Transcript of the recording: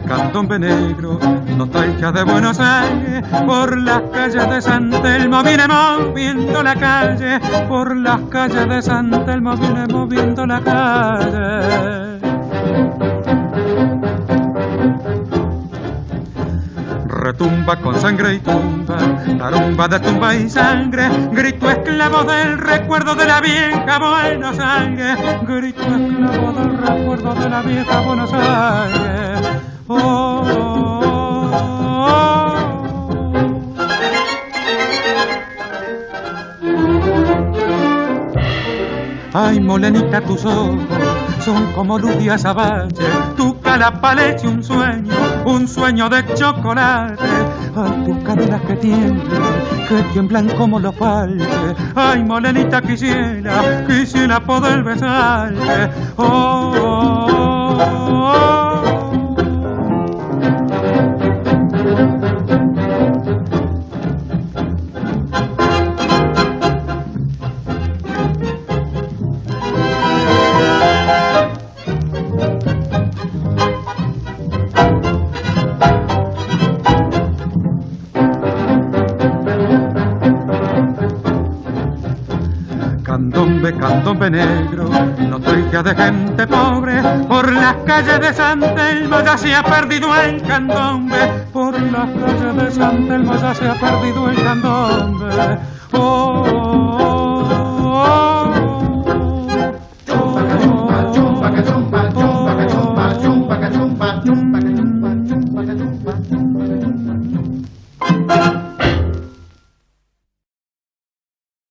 Candombe negro, nostalgia de Buenos Aires, por las calles de San Telmo viene moviendo la calle, por las calles de San Telmo viene moviendo la calle. Retumba con sangre y tumba, tarumba de tumba y sangre, grito esclavo del recuerdo de la vieja Buenos Aires, grito esclavo del recuerdo de la vieja Buenos Aires. Oh, oh, oh, oh. Ay, molenita, tus ojos son como luz de azabache, tu cara parece un sueño de chocolate. Ay, tus caderas que tiemblan como los palques. Ay, molenita, quisiera poder besarte. Oh, oh, oh, oh. Candombe negro, nostalgia de gente pobre, por las calles de San Telmo ya se ha perdido el candombe, por las calles de San Telmo ya se ha perdido el candombe. Oh, oh, oh.